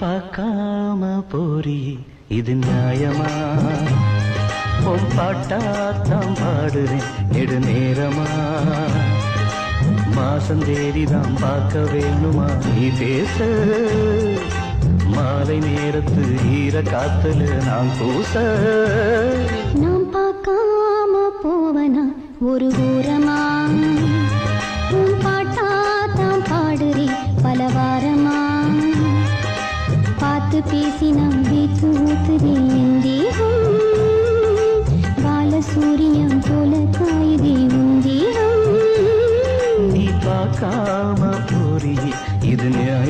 பார்க்காம போரி இது நியாயமா? உன் பாட்டாத்தான் பாடுறேன் நெடு நேரமா. மாசம் தேதிதான் பார்க்க வேணுமா நீ பேச? மாலை நேரத்து ஈர காத்துல நான் பூச. நான் பார்க்காம போவனா ஒரு ஓரமா? உன் பாட்டாத்தான் பாடுறேன் பல வாரமா. பார்த்து பேசி நம்பி தூத்துதே என் தேகம். பாலசூரியம் போல காயுதே உன் தேகம். நீ பார்க்காம போரி இது நியாயமா?